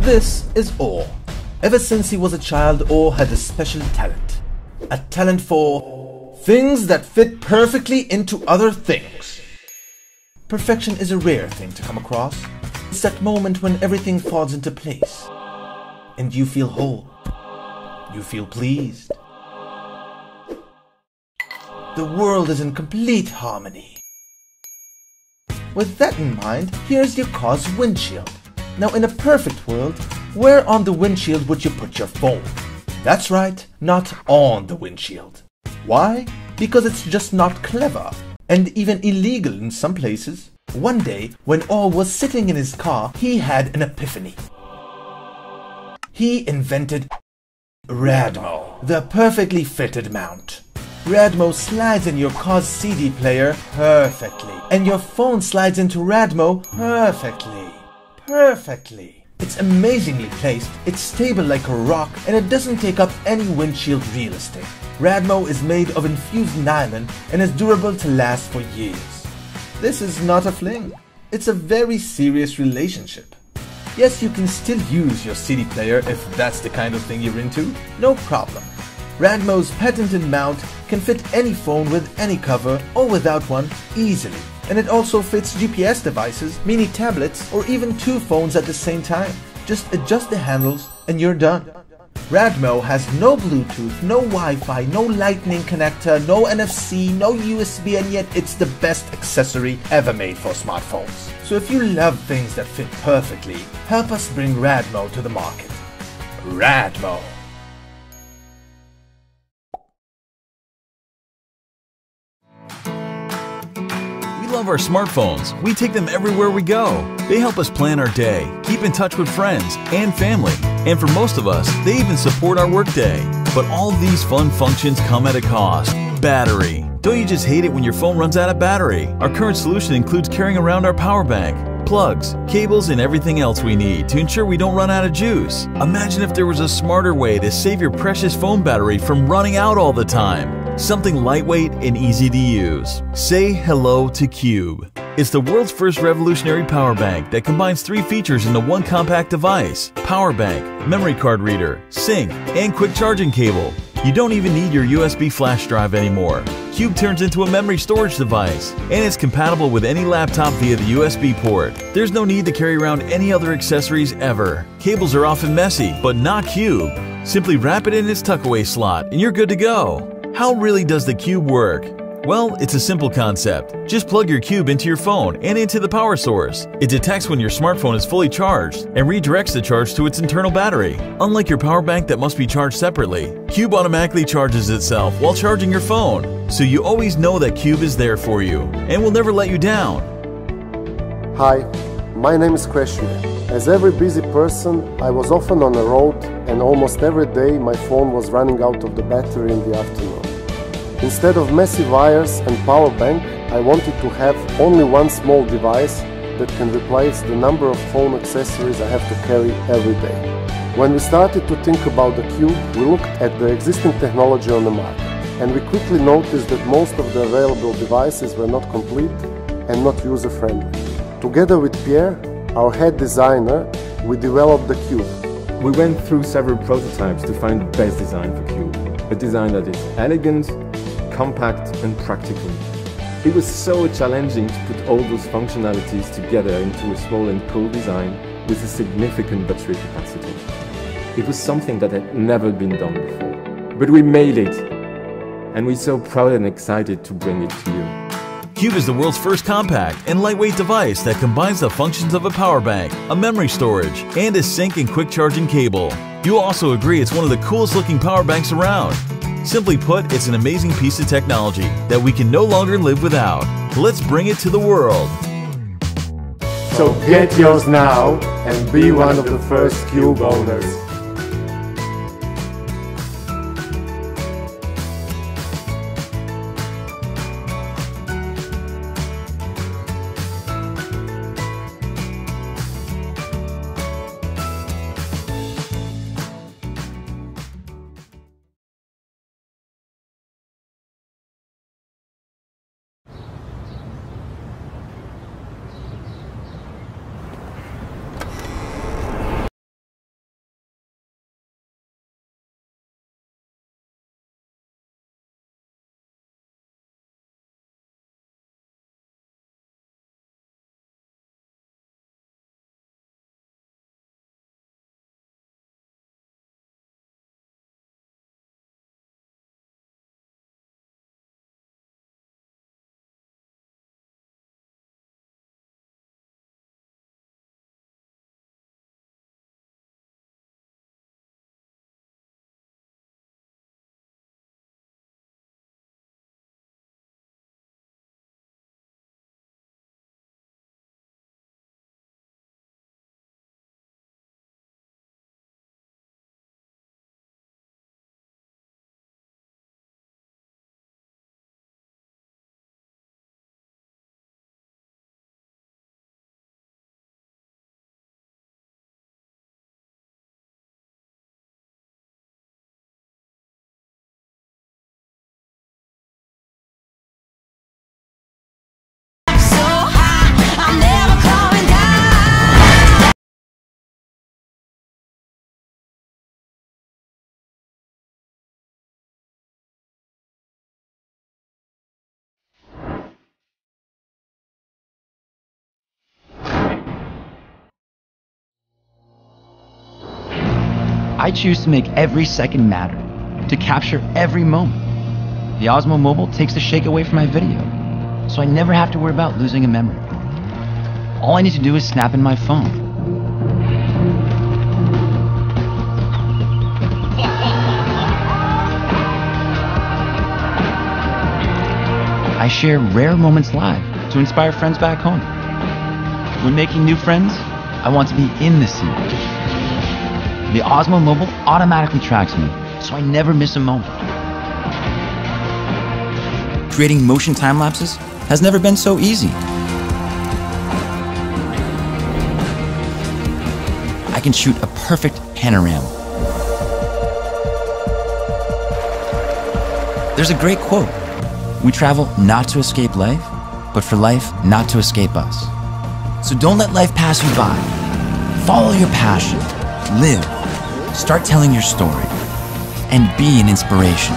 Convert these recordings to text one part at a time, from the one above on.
This is Orr. Ever since he was a child, Orr had a special talent. A talent for things that fit perfectly into other things. Perfection is a rare thing to come across. It's that moment when everything falls into place. And you feel whole. You feel pleased. The world is in complete harmony. With that in mind, here's your car's windshield. Now in a perfect world, where on the windshield would you put your phone? That's right, not on the windshield. Why? Because it's just not clever, and even illegal in some places. One day, when Orr was sitting in his car, he had an epiphany. He invented Radmo, the perfectly fitted mount. Radmo slides in your car's CD player perfectly, and your phone slides into Radmo perfectly. It's amazingly placed, it's stable like a rock, and it doesn't take up any windshield real estate. Radmo is made of infused nylon and is durable to last for years. This is not a fling, it's a very serious relationship. Yes, you can still use your CD player if that's the kind of thing you're into, no problem. Radmo's patented mount can fit any phone with any cover or without one easily. And it also fits GPS devices, mini tablets, or even two phones at the same time. Just adjust the handles and you're done. Radmo has no Bluetooth, no Wi-Fi, no lightning connector, no NFC, no USB, and yet it's the best accessory ever made for smartphones. So if you love things that fit perfectly, help us bring Radmo to the market. Radmo. We love our smartphones. We take them everywhere we go. They help us plan our day, keep in touch with friends and family, and for most of us, they even support our workday. But all these fun functions come at a cost. Battery. Don't you just hate it when your phone runs out of battery? Our current solution includes carrying around our power bank, plugs, cables, and everything else we need to ensure we don't run out of juice. Imagine if there was a smarter way to save your precious phone battery from running out all the time. Something lightweight and easy to use. Say hello to Cube. It's the world's first revolutionary power bank that combines 3 features into one compact device: power bank, memory card reader, sync, and quick charging cable. You don't even need your USB flash drive anymore. Cube turns into a memory storage device, and it's compatible with any laptop via the USB port. There's no need to carry around any other accessories ever. Cables are often messy, but not Cube. Simply wrap it in its tuckaway slot and you're good to go. How really does the Cube work? Well, it's a simple concept. Just plug your Cube into your phone and into the power source. It detects when your smartphone is fully charged and redirects the charge to its internal battery. Unlike your power bank that must be charged separately, Cube automatically charges itself while charging your phone. So you always know that Cube is there for you and will never let you down. Hi, my name is Question. As every busy person, I was often on the road, and almost every day my phone was running out of the battery in the afternoon. Instead of messy wires and power bank, I wanted to have only one small device that can replace the number of phone accessories I have to carry every day. When we started to think about the Cube, we looked at the existing technology on the market, and we quickly noticed that most of the available devices were not complete and not user-friendly. Together with Pierre, our head designer, we developed the Cube. We went through several prototypes to find the best design for Cube. A design that is elegant, compact and practical. It was so challenging to put all those functionalities together into a small and cool design with a significant battery capacity. It was something that had never been done before. But we made it! And we're so proud and excited to bring it to you. Cube is the world's first compact and lightweight device that combines the functions of a power bank, a memory storage, and a sync and quick charging cable. You'll also agree it's one of the coolest looking power banks around. Simply put, it's an amazing piece of technology that we can no longer live without. Let's bring it to the world. So get yours now and be one of the first Cube owners. I choose to make every second matter, to capture every moment. The Osmo Mobile takes the shake away from my video, so I never have to worry about losing a memory. All I need to do is snap in my phone. I share rare moments live to inspire friends back home. When making new friends, I want to be in the scene. The Osmo Mobile automatically tracks me, so I never miss a moment. Creating motion time lapses has never been so easy. I can shoot a perfect panorama. There's a great quote. We travel not to escape life, but for life not to escape us. So don't let life pass you by. Follow your passion, live, start telling your story, and be an inspiration.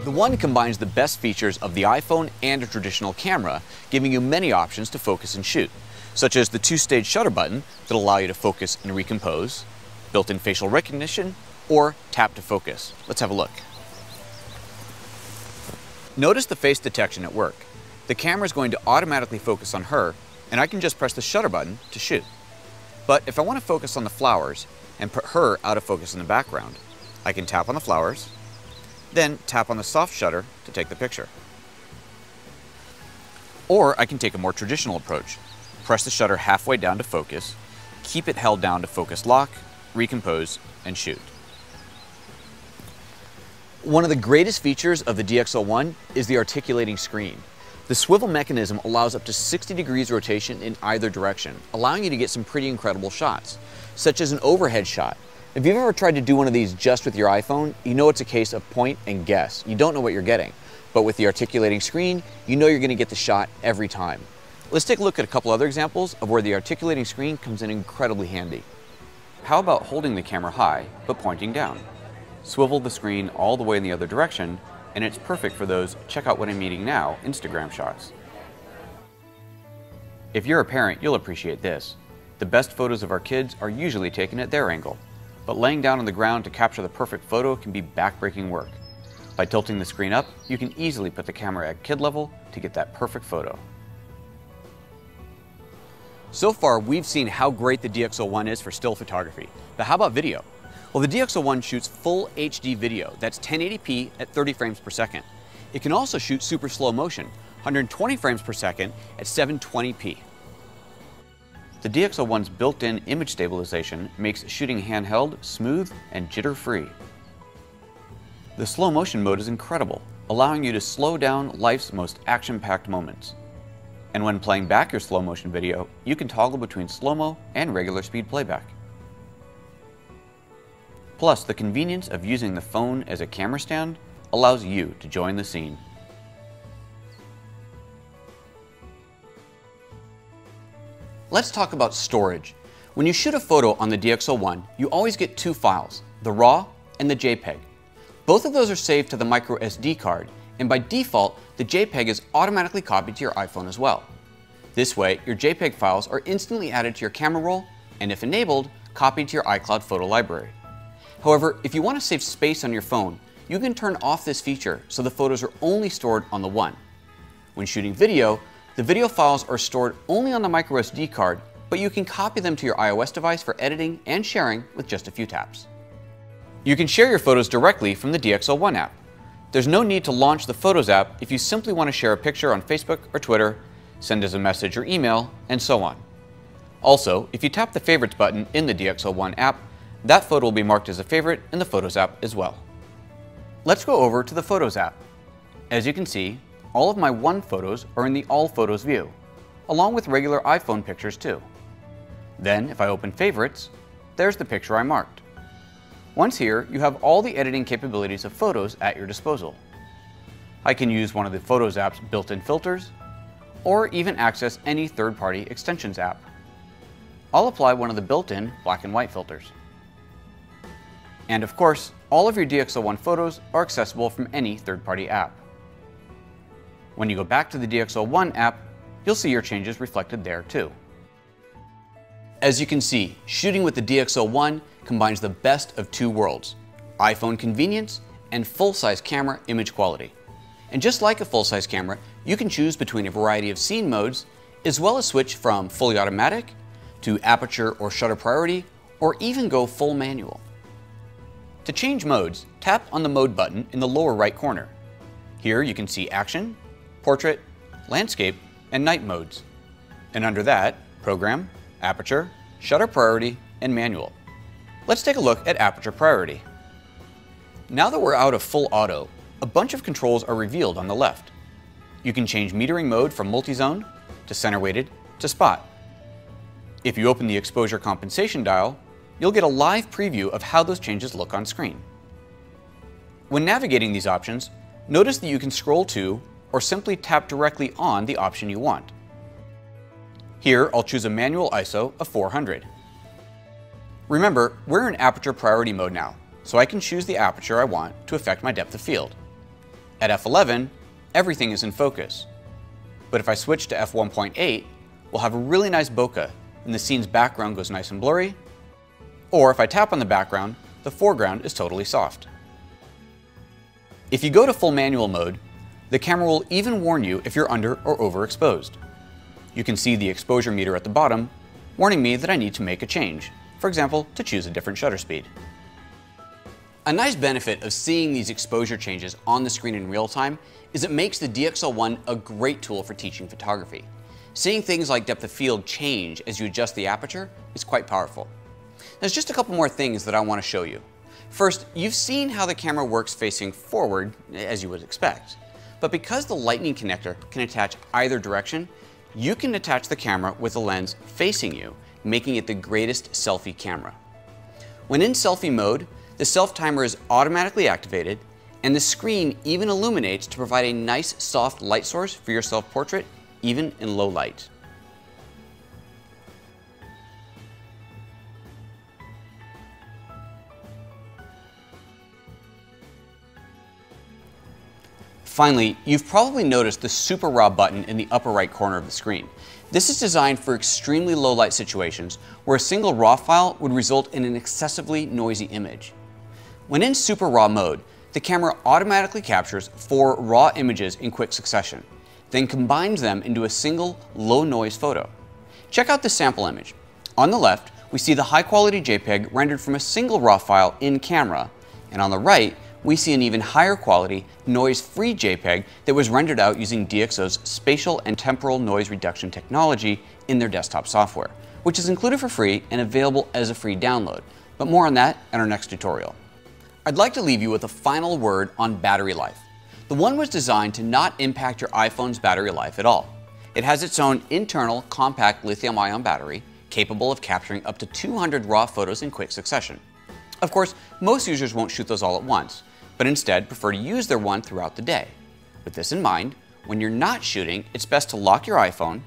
The One combines the best features of the iPhone and a traditional camera, giving you many options to focus and shoot, such as the two-stage shutter button that allow you to focus and recompose, built-in facial recognition, or tap to focus. Let's have a look. Notice the face detection at work. The camera is going to automatically focus on her, and I can just press the shutter button to shoot. But if I want to focus on the flowers and put her out of focus in the background, I can tap on the flowers, then tap on the soft shutter to take the picture. Or I can take a more traditional approach. Press the shutter halfway down to focus, keep it held down to focus lock, recompose, and shoot. One of the greatest features of the DxO1 is the articulating screen. The swivel mechanism allows up to 60 degrees rotation in either direction, allowing you to get some pretty incredible shots, such as an overhead shot. If you've ever tried to do one of these just with your iPhone, you know it's a case of point and guess. You don't know what you're getting. But with the articulating screen, you know you're going to get the shot every time. Let's take a look at a couple other examples of where the articulating screen comes in incredibly handy. How about holding the camera high, but pointing down? Swivel the screen all the way in the other direction, and it's perfect for those check out what I'm eating now Instagram shots. If you're a parent, you'll appreciate this. The best photos of our kids are usually taken at their angle. But laying down on the ground to capture the perfect photo can be back-breaking work. By tilting the screen up, you can easily put the camera at kid level to get that perfect photo. So far, we've seen how great the DxO1 is for still photography. But how about video? Well, the DxO1 shoots full HD video, that's 1080p at 30 frames per second. It can also shoot super slow motion, 120 frames per second at 720p. The DxO1's built-in image stabilization makes shooting handheld smooth and jitter-free. The slow motion mode is incredible, allowing you to slow down life's most action-packed moments. And when playing back your slow motion video, you can toggle between slow-mo and regular speed playback. Plus, the convenience of using the phone as a camera stand allows you to join the scene. Let's talk about storage. When you shoot a photo on the DxO1, you always get two files, the RAW and the JPEG. Both of those are saved to the micro SD card, and by default, the JPEG is automatically copied to your iPhone as well. This way, your JPEG files are instantly added to your camera roll, and if enabled, copied to your iCloud photo library. However, if you want to save space on your phone, you can turn off this feature so the photos are only stored on the One. When shooting video, the video files are stored only on the micro SD card, but you can copy them to your iOS device for editing and sharing with just a few taps. You can share your photos directly from the DxO1 app. There's no need to launch the Photos app if you simply want to share a picture on Facebook or Twitter, send us a message or email, and so on. Also, if you tap the Favorites button in the DxO1 app, that photo will be marked as a favorite in the Photos app as well. Let's go over to the Photos app. As you can see, all of my One photos are in the All Photos view, along with regular iPhone pictures too. Then, if I open Favorites, there's the picture I marked. Once here, you have all the editing capabilities of Photos at your disposal. I can use one of the Photos app's built-in filters, or even access any third-party extensions app. I'll apply one of the built-in black and white filters. And of course, all of your DxO1 photos are accessible from any third-party app. When you go back to the DxO1 app, you'll see your changes reflected there too. As you can see, shooting with the DxO1 combines the best of two worlds: iPhone convenience and full-size camera image quality. And just like a full-size camera, you can choose between a variety of scene modes, as well as switch from fully automatic to aperture or shutter priority, or even go full manual. To change modes, tap on the Mode button in the lower right corner. Here you can see Action, Portrait, Landscape, and Night modes. And under that, Program, Aperture, Shutter Priority, and Manual. Let's take a look at Aperture Priority. Now that we're out of full auto, a bunch of controls are revealed on the left. You can change metering mode from multi-zone to center weighted to spot. If you open the exposure compensation dial, you'll get a live preview of how those changes look on screen. When navigating these options, notice that you can scroll to or simply tap directly on the option you want. Here, I'll choose a manual ISO of 400. Remember, we're in aperture priority mode now, so I can choose the aperture I want to affect my depth of field. At f11, everything is in focus. But if I switch to f1.8, we'll have a really nice bokeh, and the scene's background goes nice and blurry. Or if I tap on the background, the foreground is totally soft. If you go to full manual mode, the camera will even warn you if you're under or overexposed. You can see the exposure meter at the bottom, warning me that I need to make a change, for example, to choose a different shutter speed. A nice benefit of seeing these exposure changes on the screen in real time is it makes the DxO1 a great tool for teaching photography. Seeing things like depth of field change as you adjust the aperture is quite powerful. There's just a couple more things that I want to show you. First, you've seen how the camera works facing forward, as you would expect. But because the Lightning connector can attach either direction, you can attach the camera with the lens facing you, making it the greatest selfie camera. When in selfie mode, the self timer is automatically activated, and the screen even illuminates to provide a nice soft light source for your self-portrait, even in low light. Finally, you've probably noticed the Super RAW button in the upper right corner of the screen. This is designed for extremely low light situations where a single RAW file would result in an excessively noisy image. When in Super RAW mode, the camera automatically captures 4 raw images in quick succession, then combines them into a single low noise photo. Check out this sample image. On the left, we see the high quality JPEG rendered from a single RAW file in camera, and on the right, we see an even higher quality, noise-free JPEG that was rendered out using DxO's spatial and temporal noise reduction technology in their desktop software, which is included for free and available as a free download. But more on that in our next tutorial. I'd like to leave you with a final word on battery life. The One was designed to not impact your iPhone's battery life at all. It has its own internal compact lithium-ion battery, capable of capturing up to 200 raw photos in quick succession. Of course, most users won't shoot those all at once, but instead prefer to use their One throughout the day. With this in mind, when you're not shooting, it's best to lock your iPhone,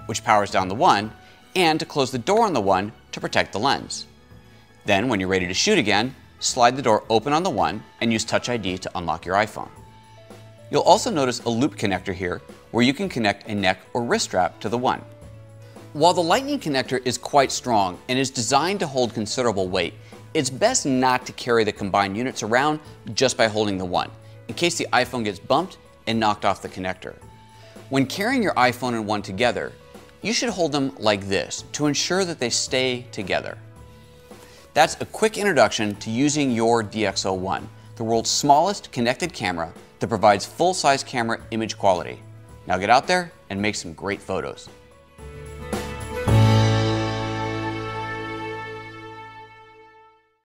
which powers down the One, and to close the door on the One to protect the lens. Then, when you're ready to shoot again, slide the door open on the One and use Touch ID to unlock your iPhone. You'll also notice a loop connector here where you can connect a neck or wrist strap to the One. While the Lightning connector is quite strong and is designed to hold considerable weight, it's best not to carry the combined units around just by holding the One, in case the iPhone gets bumped and knocked off the connector. When carrying your iPhone and One together, you should hold them like this to ensure that they stay together. That's a quick introduction to using your DxO1, the world's smallest connected camera that provides full-size camera image quality. Now get out there and make some great photos.